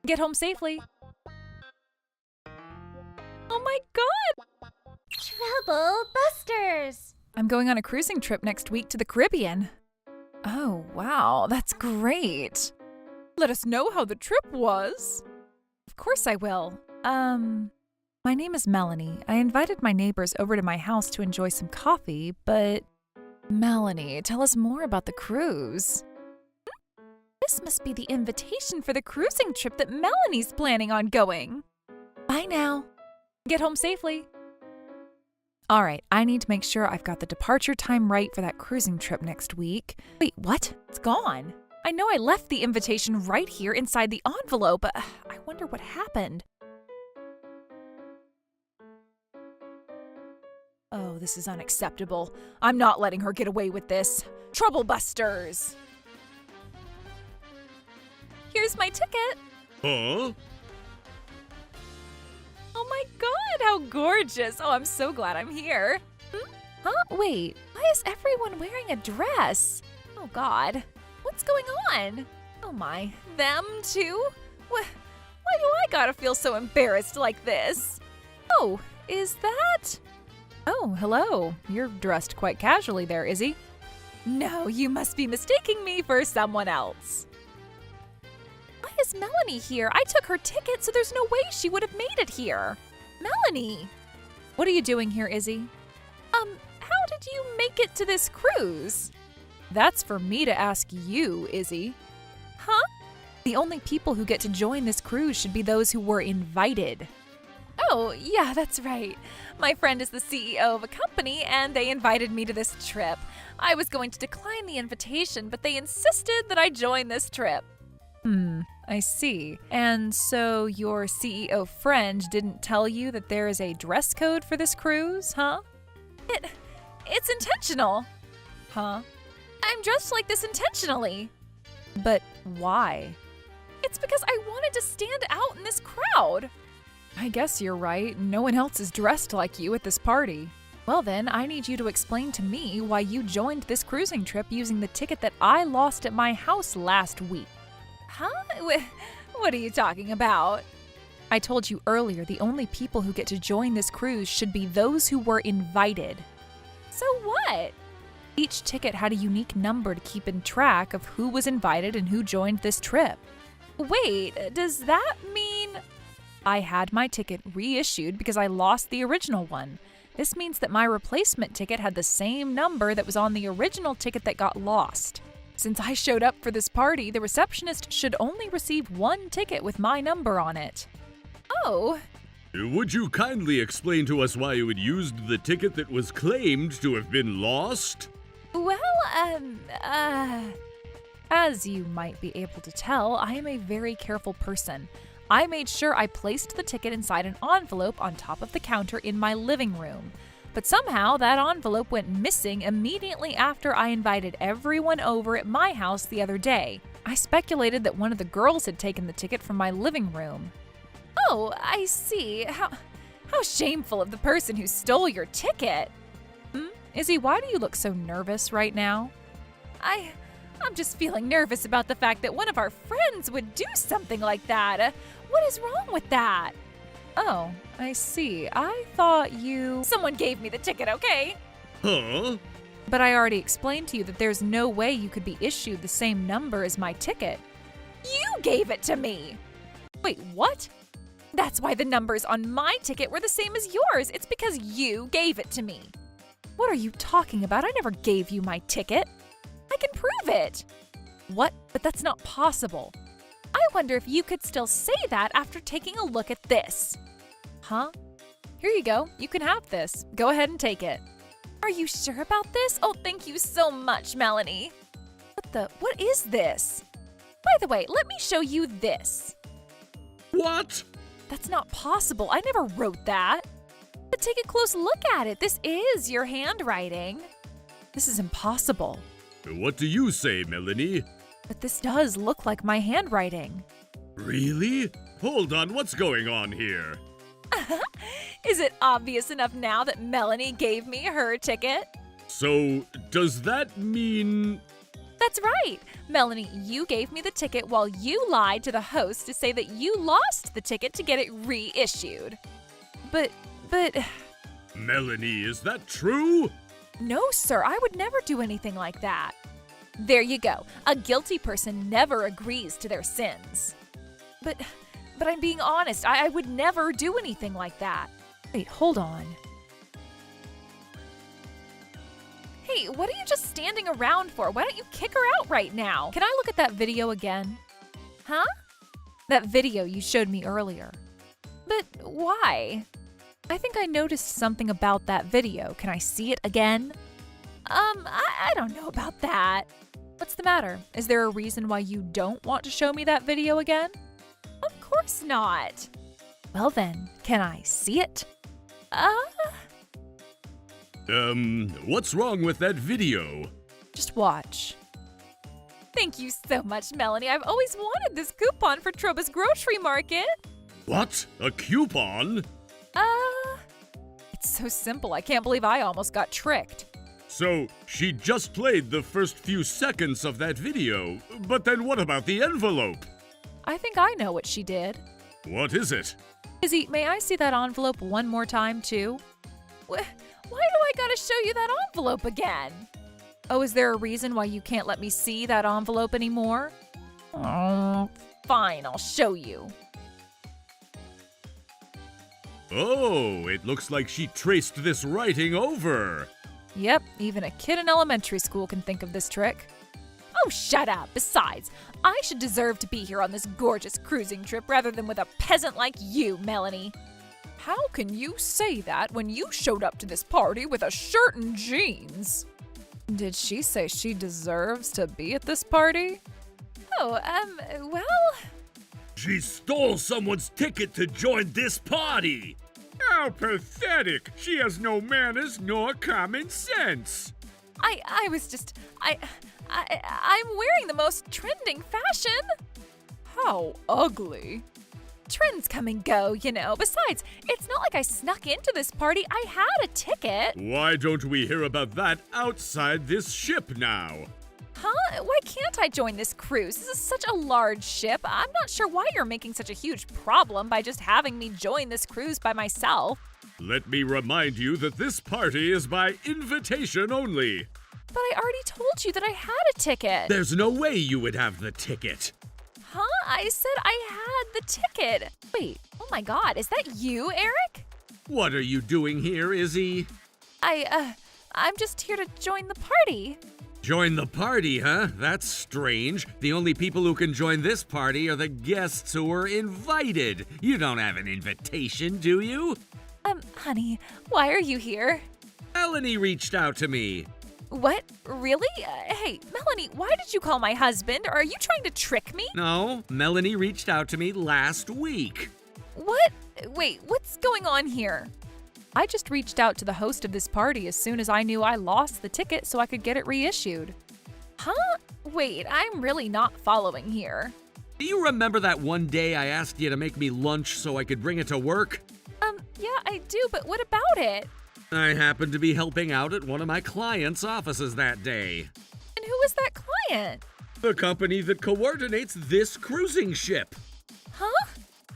Get home safely. Oh my God! Trouble Busters! I'm going on a cruising trip next week to the Caribbean. Oh, wow, that's great. Let us know how the trip was. Of course I will. My name is Melanie. I invited my neighbors over to my house to enjoy some coffee, but... Melanie, tell us more about the cruise. This must be the invitation for the cruising trip that Melanie's planning on going. Bye now. Get home safely. All right, I need to make sure I've got the departure time right for that cruising trip next week. Wait, what? It's gone. I know I left the invitation right here inside the envelope, but I wonder what happened. Oh, this is unacceptable. I'm not letting her get away with this. Trouble Busters! Here's my ticket. Huh? Oh my God, how gorgeous. Oh, I'm so glad I'm here. Huh? Wait, why is everyone wearing a dress? Oh God, what's going on? Oh my, them too? Why do I gotta feel so embarrassed like this? Oh, is that? Oh, hello. You're dressed quite casually there, Izzy. No, you must be mistaking me for someone else. Why is Melanie here? I took her ticket, so there's no way she would have made it here. Melanie! What are you doing here, Izzy? How did you make it to this cruise? That's for me to ask you, Izzy. Huh? The only people who get to join this cruise should be those who were invited. Oh, yeah, that's right. My friend is the CEO of a company, and they invited me to this trip. I was going to decline the invitation, but they insisted that I join this trip. I see. And so your CEO friend didn't tell you that there is a dress code for this cruise, huh? It's intentional. Huh? I'm dressed like this intentionally. But why? It's because I wanted to stand out in this crowd. I guess you're right. No one else is dressed like you at this party. Well then, I need you to explain to me why you joined this cruising trip using the ticket that I lost at my house last week. Huh? What are you talking about? I told you earlier the only people who get to join this cruise should be those who were invited. So what? Each ticket had a unique number to keep in track of who was invited and who joined this trip. Wait, does that mean... I had my ticket reissued because I lost the original one. This means that my replacement ticket had the same number that was on the original ticket that got lost. Since I showed up for this party, the receptionist should only receive one ticket with my number on it. Oh. Would you kindly explain to us why you had used the ticket that was claimed to have been lost? Well, as you might be able to tell, I am a very careful person. I made sure I placed the ticket inside an envelope on top of the counter in my living room. But somehow that envelope went missing immediately after I invited everyone over at my house the other day. I speculated that one of the girls had taken the ticket from my living room. Oh, I see. How shameful of the person who stole your ticket. Izzy, why do you look so nervous right now? I'm just feeling nervous about the fact that one of our friends would do something like that. What is wrong with that? Oh, I see. I thought you... Someone gave me the ticket, okay? Huh? But I already explained to you that there's no way you could be issued the same number as my ticket. You gave it to me! Wait, what? That's why the numbers on my ticket were the same as yours. It's because you gave it to me. What are you talking about? I never gave you my ticket. I can prove it. What? But that's not possible. I wonder if you could still say that after taking a look at this. Huh? Here you go. You can have this. Go ahead and take it. Are you sure about this? Oh, thank you so much, Melanie. What is this? By the way, let me show you this. What? That's not possible. I never wrote that. But take a close look at it. This is your handwriting. This is impossible. What do you say, Melanie? But this does look like my handwriting. Really? Hold on, what's going on here? Is it obvious enough now that Melanie gave me her ticket? So, does that mean... That's right. Melanie, you gave me the ticket while you lied to the host to say that you lost the ticket to get it reissued. But, Melanie, is that true? no, sir, I would never do anything like that. There you go. A guilty person never agrees to their sins. But I'm being honest. I would never do anything like that. Wait, hold on. Hey, what are you just standing around for? Why don't you kick her out right now? Can I look at that video again? Huh? That video you showed me earlier. But why? I think I noticed something about that video. Can I see it again? I don't know about that. What's the matter? Is there a reason why you don't want to show me that video again? Of course not. Well then, can I see it? What's wrong with that video? Just watch. Thank you so much, Melanie. I've always wanted this coupon for Troba's Grocery Market. What? A coupon? It's so simple. I can't believe I almost got tricked. So, she just played the first few seconds of that video, but then what about the envelope? I think I know what she did. What is it? Izzy, may I see that envelope one more time, too? Why do I gotta show you that envelope again? Oh, is there a reason why you can't let me see that envelope anymore? Oh, fine, I'll show you. Oh, it looks like she traced this writing over. Yep, even a kid in elementary school can think of this trick. Oh, shut up. Besides, I should deserve to be here on this gorgeous cruising trip rather than with a peasant like you, Melanie. How can you say that when you showed up to this party with a shirt and jeans? Did she say she deserves to be at this party? Oh, well... She stole someone's ticket to join this party. How pathetic! She has no manners nor common sense. I was just... I'm wearing the most trending fashion. How ugly. Trends come and go, you know. Besides, it's not like I snuck into this party. I had a ticket. Why don't we hear about that outside this ship now? Huh? Why can't I join this cruise? This is such a large ship. I'm not sure why you're making such a huge problem by just having me join this cruise by myself. Let me remind you that this party is by invitation only. But I already told you that I had a ticket. There's no way you would have the ticket. Huh? I said I had the ticket. Wait, oh my god, is that you, Eric? What are you doing here, Izzy? I'm just here to join the party. Join the party, huh? That's strange. The only people who can join this party are the guests who were invited. You don't have an invitation, do you? Honey, why are you here? Melanie reached out to me. What? Really? Hey, Melanie, why did you call my husband? Are you trying to trick me? No, Melanie reached out to me last week. What? Wait, what's going on here? I just reached out to the host of this party as soon as I knew I lost the ticket so I could get it reissued. Huh? Wait, I'm really not following here. Do you remember that one day I asked you to make me lunch so I could bring it to work? Yeah, I do, but what about it? I happened to be helping out at one of my clients' offices that day. And who was that client? The company that coordinates this cruising ship. Huh?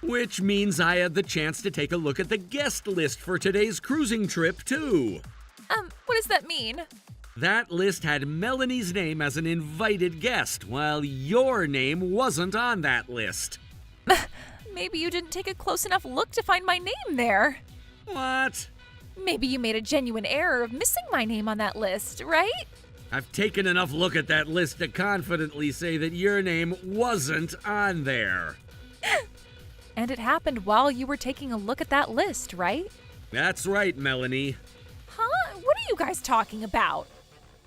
Which means I had the chance to take a look at the guest list for today's cruising trip, too. What does that mean? That list had Melanie's name as an invited guest, while your name wasn't on that list. Maybe you didn't take a close enough look to find my name there. What? Maybe you made a genuine error of missing my name on that list, right? I've taken enough look at that list to confidently say that your name wasn't on there. And it happened while you were taking a look at that list, right? That's right, Melanie. Huh? What are you guys talking about?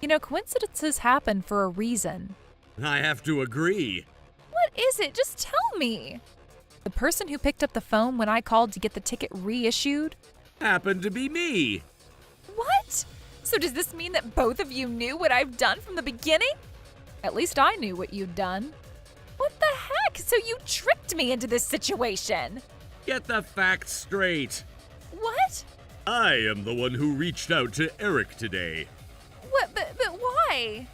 You know, coincidences happen for a reason. I have to agree. What is it? Just tell me. The person who picked up the phone when I called to get the ticket reissued? Happened to be me. What? So does this mean that both of you knew what I've done from the beginning? At least I knew what you'd done. What the heck? So you tricked me into this situation. Get the facts straight. What? I am the one who reached out to Eric today. What? But why?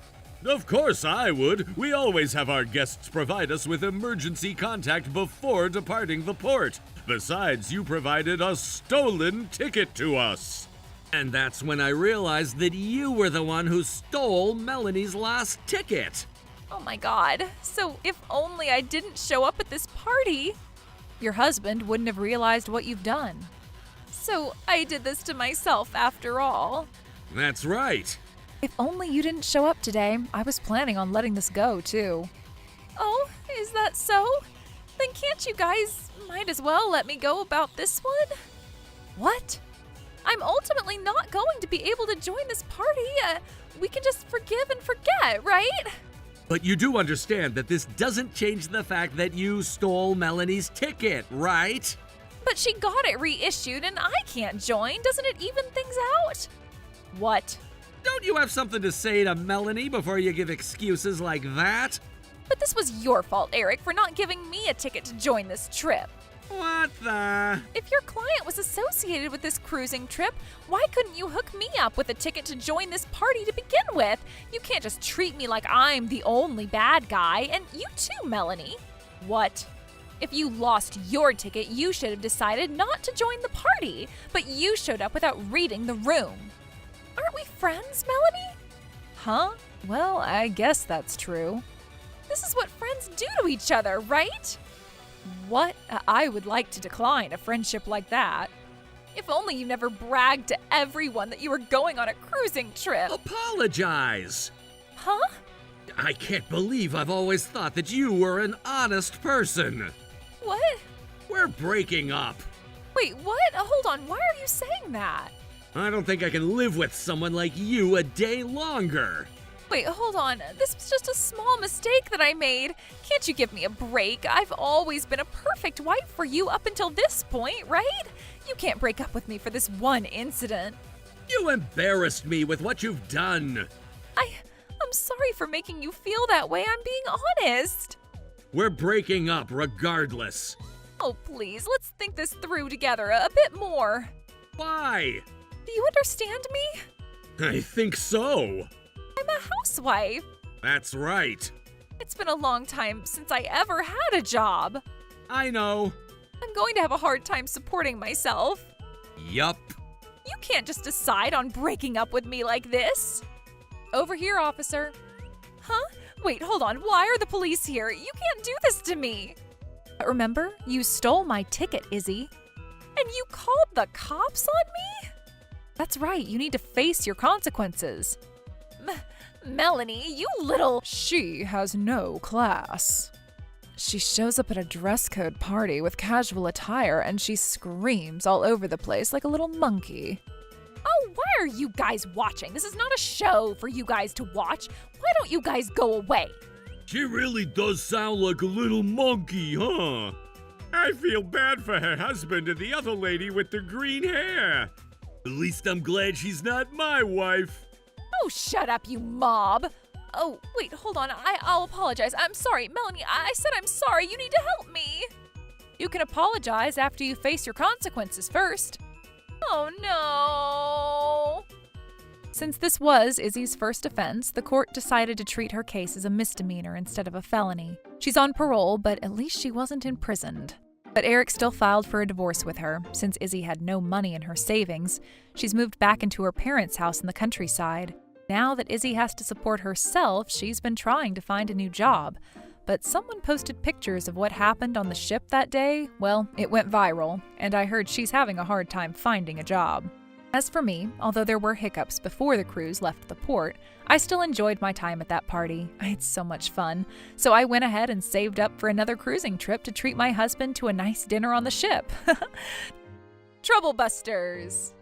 Of course I would. We always have our guests provide us with emergency contact before departing the port. Besides, you provided a stolen ticket to us. And that's when I realized that you were the one who stole Melanie's last ticket. Oh my god. So if only I didn't show up at this party, your husband wouldn't have realized what you've done. So I did this to myself after all. That's right. If only you didn't show up today, I was planning on letting this go too. Oh, is that so? Then can't you guys might as well let me go about this one? What? I'm ultimately not going to be able to join this party. We can just forgive and forget, right? But you do understand that this doesn't change the fact that you stole Melanie's ticket, right? But she got it reissued and I can't join. Doesn't it even things out? What? Don't you have something to say to Melanie before you give excuses like that? But this was your fault, Eric, for not giving me a ticket to join this trip. What the? If your client was associated with this cruising trip, why couldn't you hook me up with a ticket to join this party to begin with? You can't just treat me like I'm the only bad guy, and you too, Melanie. What? If you lost your ticket, you should have decided not to join the party, but you showed up without reading the room. Aren't we friends, Melanie? Huh? Well, I guess that's true. This is what friends do to each other, right? What? I would like to decline a friendship like that. If only you never bragged to everyone that you were going on a cruising trip. Apologize. Huh? I can't believe I've always thought that you were an honest person. What? We're breaking up. Wait, what? Hold on, why are you saying that? I don't think I can live with someone like you a day longer. Wait, hold on. This was just a small mistake that I made. Can't you give me a break? I've always been a perfect wife for you up until this point, right? You can't break up with me for this one incident. You embarrassed me with what you've done. I'm sorry for making you feel that way. I'm being honest. We're breaking up regardless. Oh, please, let's think this through together a bit more. Why? Do you understand me? I think so. I'm a housewife. That's right. It's been a long time since I ever had a job. I know. I'm going to have a hard time supporting myself. Yup. You can't just decide on breaking up with me like this. Over here, officer. Huh? Wait, hold on. Why are the police here? You can't do this to me. Remember, you stole my ticket, Izzy. And you called the cops on me? That's right. You need to face your consequences. Melanie, you little… She has no class. She shows up at a dress code party with casual attire and she screams all over the place like a little monkey. Oh, why are you guys watching? This is not a show for you guys to watch. Why don't you guys go away? She really does sound like a little monkey, huh? I feel bad for her husband and the other lady with the green hair. At least I'm glad she's not my wife. Oh, shut up, you mob. Oh, wait, hold on. I'll apologize. I'm sorry. Melanie, I said I'm sorry. You need to help me. You can apologize after you face your consequences first. Oh, no. Since this was Izzy's first offense, the court decided to treat her case as a misdemeanor instead of a felony. She's on parole, but at least she wasn't imprisoned. But Eric still filed for a divorce with her. Since Izzy had no money in her savings, she's moved back into her parents' house in the countryside. Now that Izzy has to support herself, she's been trying to find a new job. But someone posted pictures of what happened on the ship that day. Well, it went viral, and I heard she's having a hard time finding a job. As for me, although there were hiccups before the cruise left the port, I still enjoyed my time at that party. I had so much fun. So I went ahead and saved up for another cruising trip to treat my husband to a nice dinner on the ship. Trouble Busters!